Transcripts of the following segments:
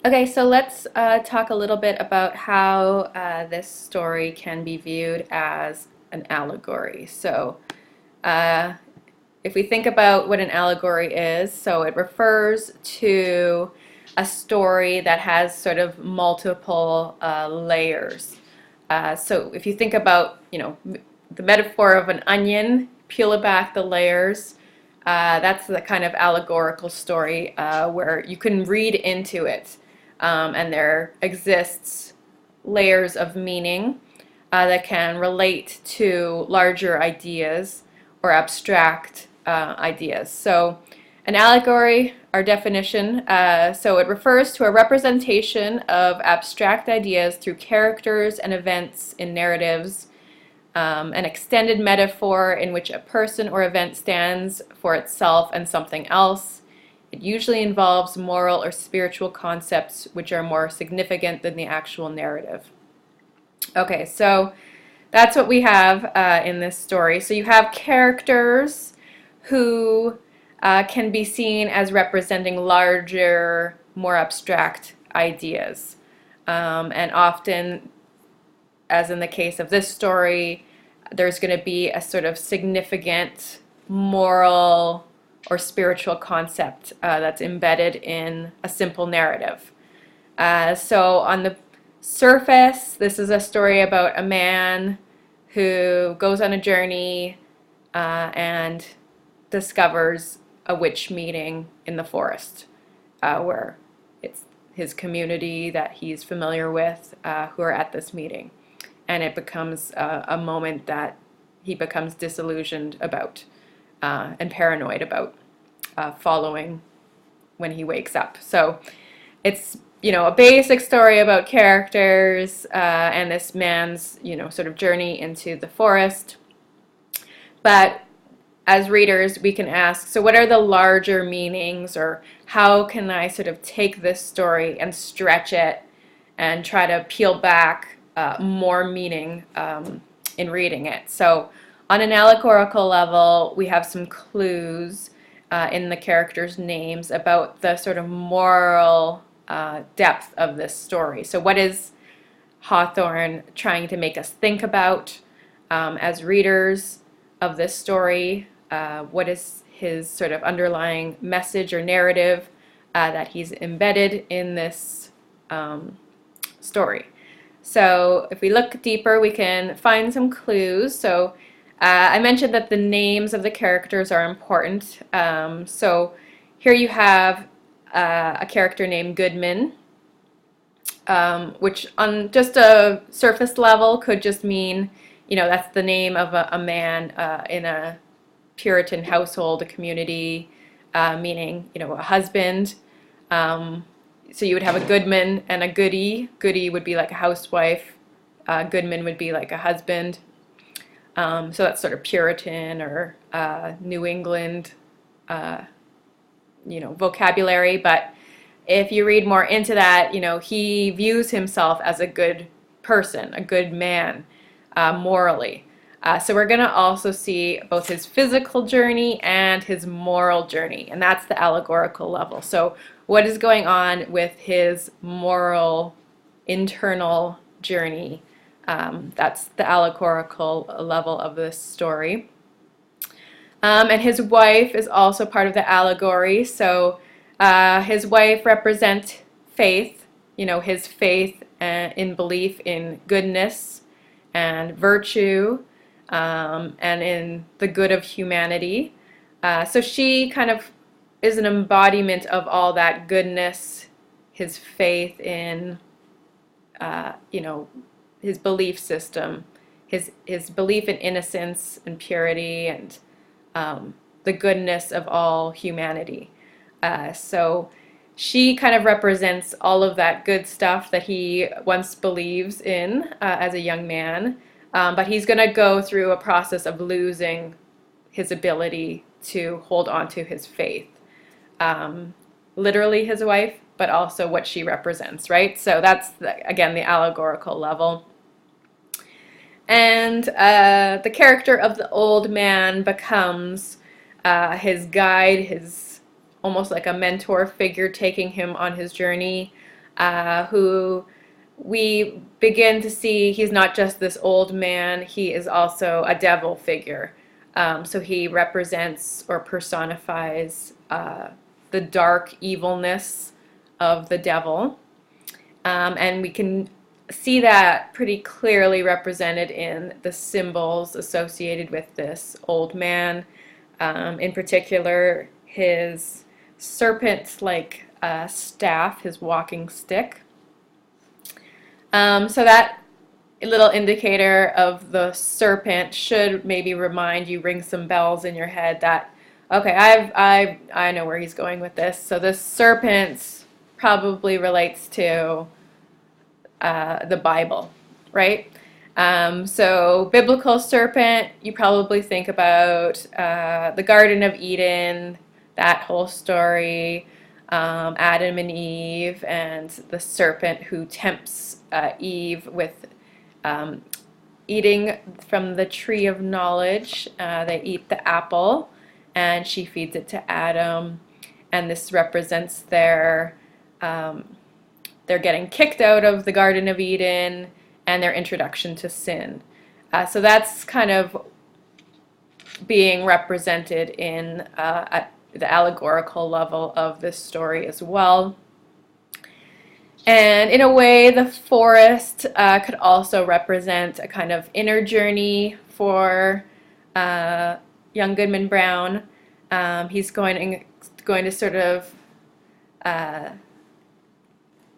Okay, so let's talk a little bit about how this story can be viewed as an allegory. So, uh, if we think about what an allegory is, so it refers to a story that has sort of multiple layers. So, if you think about, the metaphor of an onion, peel back the layers. That's the kind of allegorical story where you can read into it, and there exists layers of meaning that can relate to larger ideas or abstract ideas. So, an allegory, our definition, so it refers to a representation of abstract ideas through characters and events in narratives, an extended metaphor in which a person or event stands for itself and something else. It usually involves moral or spiritual concepts which are more significant than the actual narrative. Okay, so that's what we have in this story. So you have characters who can be seen as representing larger, more abstract ideas. And often, as in the case of this story, there's going to be a sort of significant moral or spiritual concept that's embedded in a simple narrative. So on the surface, this is a story about a man who goes on a journey and discovers a witch meeting in the forest, where it's his community that he's familiar with who are at this meeting. And it becomes a moment that he becomes disillusioned about and paranoid about following when he wakes up. So it's, a basic story about characters and this man's, sort of journey into the forest. But as readers, we can ask, so what are the larger meanings, or how can I sort of take this story and stretch it and try to peel back more meaning in reading it? So on an allegorical level, we have some clues in the characters' names about the sort of moral depth of this story. So what is Hawthorne trying to make us think about as readers of this story? What is his sort of underlying message or narrative that he's embedded in this story? So if we look deeper, we can find some clues. So I mentioned that the names of the characters are important. So here you have a character named Goodman, which on just a surface level could just mean, that's the name of a man in a Puritan household, a community, meaning, a husband. So you would have a Goodman and a Goody. Goody would be like a housewife. Goodman would be like a husband. So that's sort of Puritan or New England, vocabulary. But if you read more into that, he views himself as a good person, a good man, morally. So we're going to also see both his physical journey and his moral journey, and that's the allegorical level. So what is going on with his moral, internal journey? That's the allegorical level of this story. And his wife is also part of the allegory. So his wife represents faith, his faith in belief in goodness and virtue, and in the good of humanity. So she kind of is an embodiment of all that goodness, his faith in, his belief system, his belief in innocence and purity and the goodness of all humanity. So she kind of represents all of that good stuff that he once believes in as a young man, but he's going to go through a process of losing his ability to hold on to his faith. Literally his wife, but also what she represents, right? So that's, again, the allegorical level. And the character of the old man becomes his guide, his almost like a mentor figure taking him on his journey. who we begin to see he's not just this old man, he is also a devil figure. So he represents or personifies the dark evilness of the devil. And we can see that pretty clearly represented in the symbols associated with this old man. In particular, his serpent-like staff, his walking stick. So that little indicator of the serpent should maybe remind you, ring some bells in your head that, okay, I know where he's going with this. So this serpent probably relates to the Bible, right? So biblical serpent, you probably think about the Garden of Eden, that whole story, Adam and Eve, and the serpent who tempts Eve with eating from the tree of knowledge. They eat the apple, and she feeds it to Adam, and this represents they're getting kicked out of the Garden of Eden and their introduction to sin. So that's kind of being represented in at the allegorical level of this story as well. And in a way, the forest could also represent a kind of inner journey for young Goodman Brown. He's going to sort of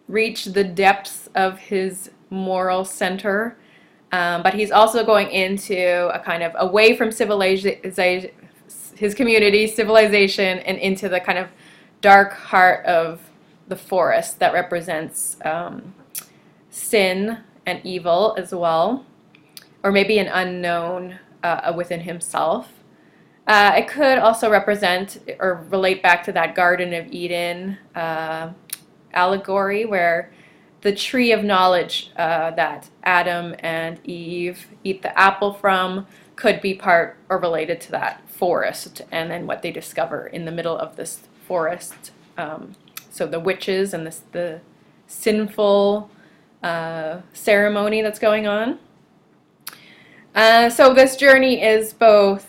reach the depths of his moral center, but he's also going into a kind of away from civilization, his community, civilization, and into the kind of dark heart of the forest that represents sin and evil as well, or maybe an unknown within himself. It could also represent or relate back to that Garden of Eden allegory, where the tree of knowledge that Adam and Eve eat the apple from could be part or related to that forest, and then what they discover in the middle of this forest. So the witches and the sinful ceremony that's going on. So this journey is both,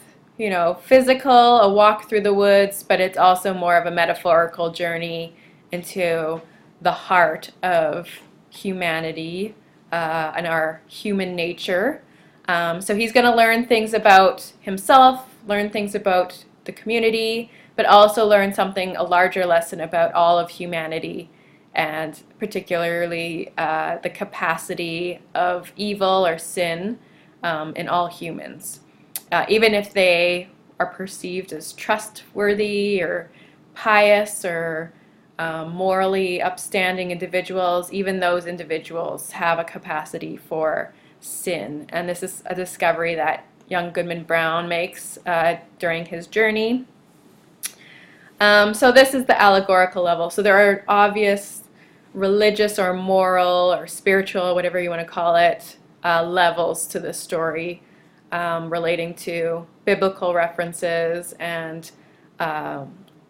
physical, a walk through the woods, but it's also more of a metaphorical journey into the heart of humanity and our human nature. So he's going to learn things about himself, learn things about the community, but also learn a larger lesson about all of humanity, and particularly the capacity of evil or sin in all humans. Even if they are perceived as trustworthy or pious or morally upstanding individuals, even those individuals have a capacity for sin. And this is a discovery that young Goodman Brown makes during his journey. So this is the allegorical level. So there are obvious religious or moral or spiritual, whatever you want to call it, levels to this story relating to biblical references and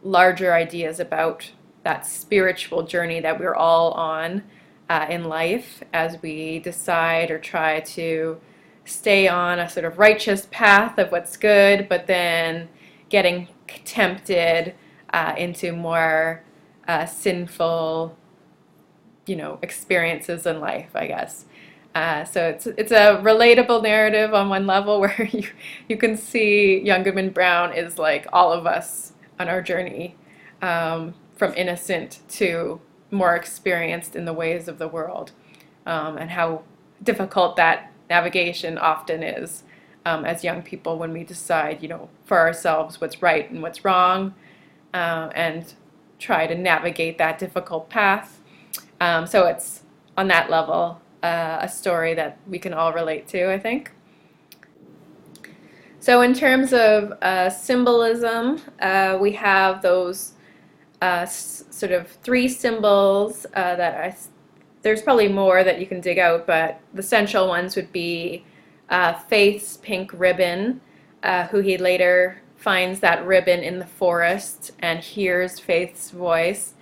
larger ideas about that spiritual journey that we're all on in life as we decide or try to stay on a sort of righteous path of what's good, but then getting tempted into more sinful, experiences in life, I guess. So it's a relatable narrative on one level, where you can see young Goodman Brown is like all of us on our journey, from innocent to more experienced in the ways of the world, and how difficult that navigation often is as young people when we decide, for ourselves what's right and what's wrong, and try to navigate that difficult path. So it's on that level a story that we can all relate to, I think. So in terms of symbolism, we have those sort of three symbols there's probably more that you can dig out, but the central ones would be Faith's pink ribbon, who he later finds that ribbon in the forest and hears Faith's voice.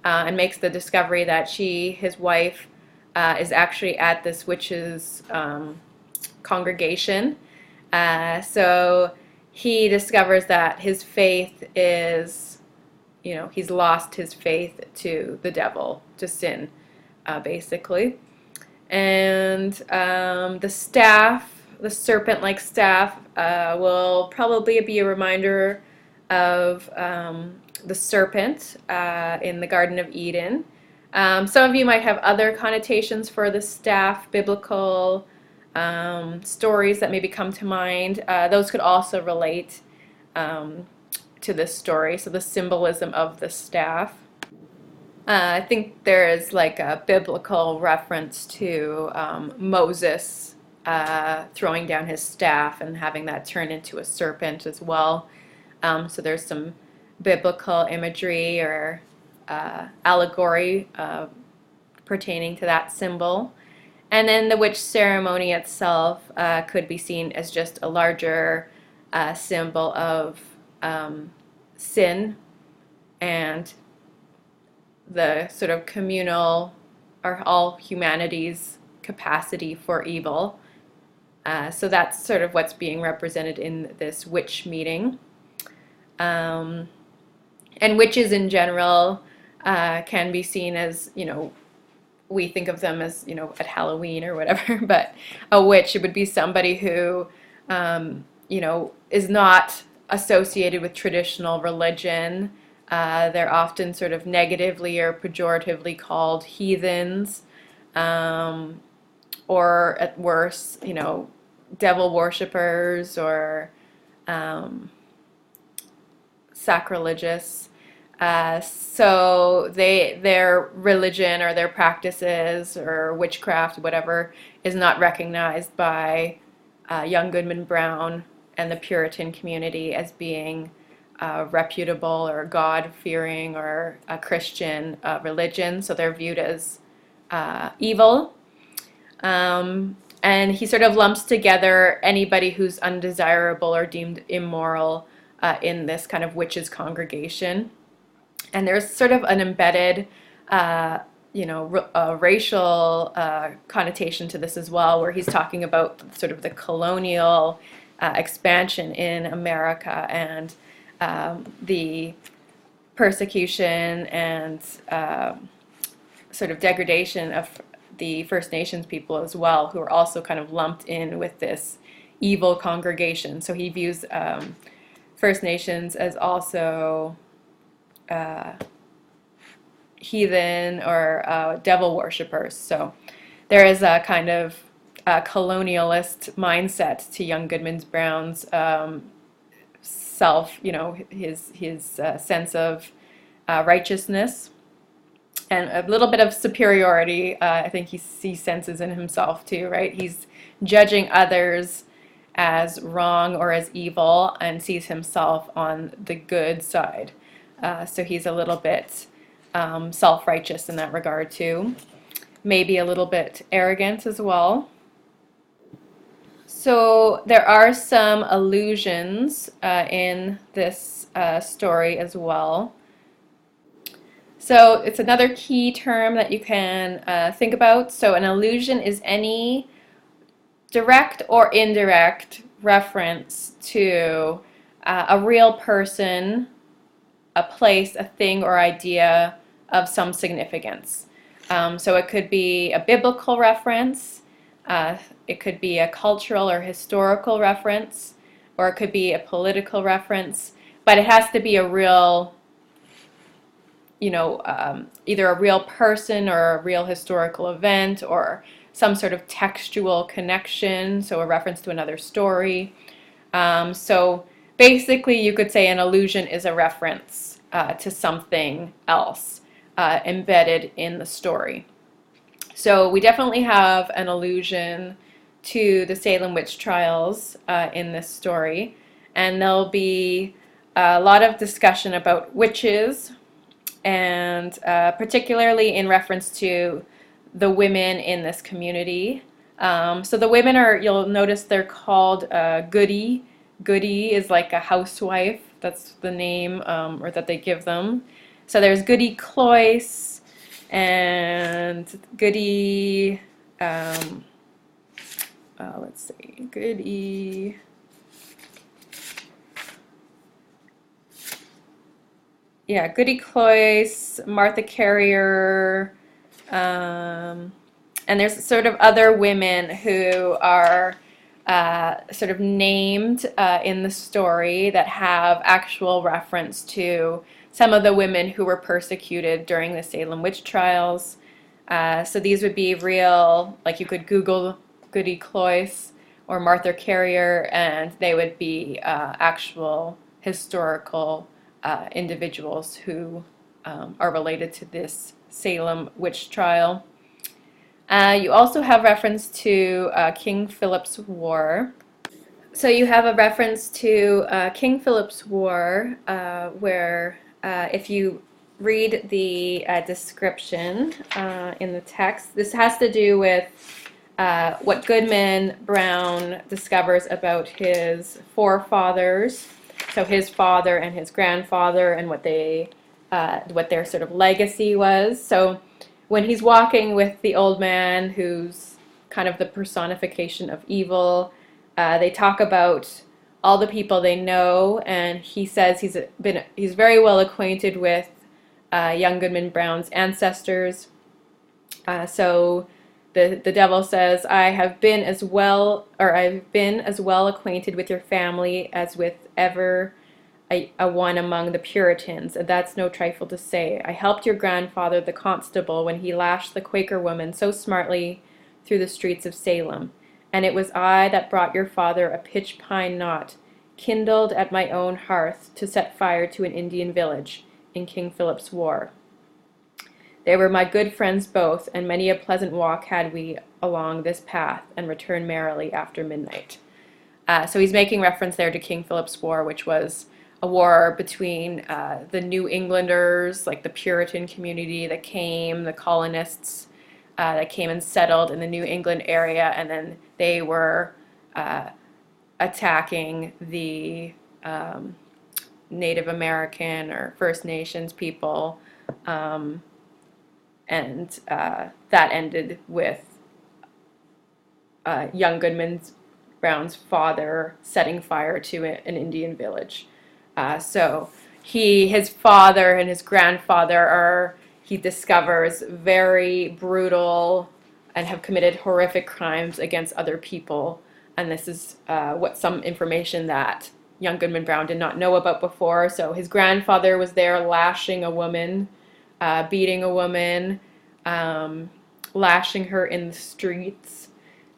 and makes the discovery that his wife, is actually at this witch's congregation. So he discovers that his faith is, he's lost his faith to the devil, to sin, basically. And the staff, the serpent-like staff, will probably be a reminder of the serpent in the Garden of Eden. Some of you might have other connotations for the staff, biblical stories that maybe come to mind. Those could also relate to this story, so the symbolism of the staff. I think there is like a biblical reference to Moses throwing down his staff and having that turn into a serpent as well. So there's some biblical imagery or allegory pertaining to that symbol. And then the witch ceremony itself could be seen as just a larger symbol of sin and the sort of communal or all humanity's capacity for evil. So that's sort of what's being represented in this witch meeting. And witches in general can be seen as, we think of them as, at Halloween or whatever, but a witch would be somebody who, is not associated with traditional religion. They're often sort of negatively or pejoratively called heathens, or at worst, devil worshippers or sacrilegious. So their religion or their practices or witchcraft, whatever, is not recognized by young Goodman Brown and the Puritan community as being reputable or God-fearing or a Christian religion. So they're viewed as evil. And he sort of lumps together anybody who's undesirable or deemed immoral in this kind of witches congregation. And there's sort of an embedded, racial connotation to this as well, where he's talking about sort of the colonial expansion in America and the persecution and sort of degradation of the First Nations people as well, who are also kind of lumped in with this evil congregation. So he views First Nations as also heathen or devil worshippers. So there is a kind of colonialist mindset to young Goodman Brown's self, his sense of righteousness and a little bit of superiority. I think he senses in himself too, right? He's judging others as wrong or as evil and sees himself on the good side. So he's a little bit self-righteous in that regard too. Maybe a little bit arrogant as well. So there are some allusions in this story as well. So it's another key term that you can think about. So an allusion is any direct or indirect reference to a real person, a place, a thing, or idea of some significance. So it could be a biblical reference, it could be a cultural or historical reference, or it could be a political reference, but it has to be a real, either a real person or a real historical event or some sort of textual connection, so a reference to another story. So basically you could say an allusion is a reference to something else embedded in the story. So we definitely have an allusion to the Salem witch trials in this story, and there'll be a lot of discussion about witches, and particularly in reference to the women in this community. So the women are, you'll notice they're called Goody. Goody is like a housewife, that's the name or that they give them. So there's Goody Cloyce and Goody, let's see, Goody, yeah, Goody Cloyce, Martha Carrier, and there's sort of other women who are sort of named in the story that have actual reference to some of the women who were persecuted during the Salem witch trials. So these would be real, like you could Google Goody Cloyce or Martha Carrier, and they would be actual historical individuals who are related to this Salem witch trial. You also have reference to King Philip's War. So you have a reference to King Philip's War where if you read the description in the text, this has to do with what Goodman Brown discovers about his forefathers, so his father and his grandfather, and what their sort of legacy was. So when he's walking with the old man, who's kind of the personification of evil, they talk about all the people they know, and he says he's very well acquainted with young Goodman Brown's ancestors. So the devil says, I've been as well acquainted with your family as with ever a one among the Puritans, and that's no trifle to say. I helped your grandfather, the constable, when he lashed the Quaker woman so smartly through the streets of Salem, and it was I that brought your father a pitch pine knot, kindled at my own hearth to set fire to an Indian village in King Philip's War. They were my good friends both, and many a pleasant walk had we along this path, and returned merrily after midnight. So he's making reference there to King Philip's War, which was a war between the New Englanders, like the Puritan community that came, the colonists that came and settled in the New England area, and then they were attacking the Native American or First Nations people, and that ended with young Goodman Brown's father setting fire to an Indian village. So his father and his grandfather he discovers very brutal and have committed horrific crimes against other people. And this is some information that young Goodman Brown did not know about before. So his grandfather was there lashing a woman, beating a woman, lashing her in the streets.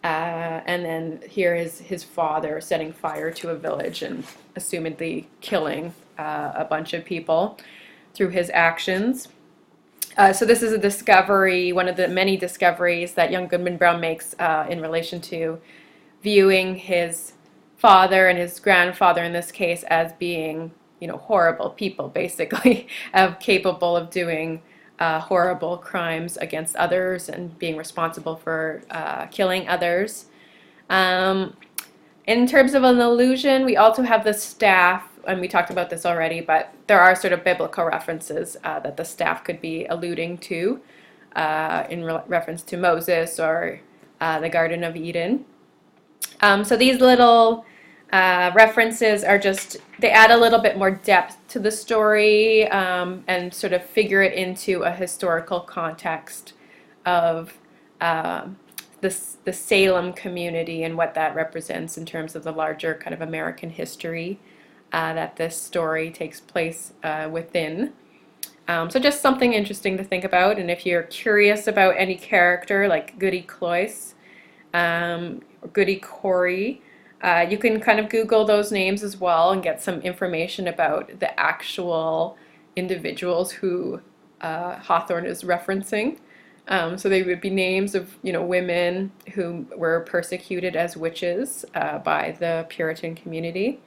And then here is his father setting fire to a village and assumedly killing a bunch of people through his actions. So this is a discovery, one of the many discoveries that young Goodman Brown makes in relation to viewing his father and his grandfather in this case as being, horrible people, basically, capable of doing horrible crimes against others and being responsible for killing others. In terms of an allusion, we also have the staff, and we talked about this already, but there are sort of biblical references that the staff could be alluding to in reference to Moses or the Garden of Eden. So these little references are they add a little bit more depth to the story and sort of figure it into a historical context of the Salem community and what that represents in terms of the larger kind of American history that this story takes place within. So just something interesting to think about, and if you're curious about any character like Goody Cloyce or Goody Corey, you can kind of Google those names as well and get some information about the actual individuals who Hawthorne is referencing. So they would be names of women who were persecuted as witches by the Puritan community.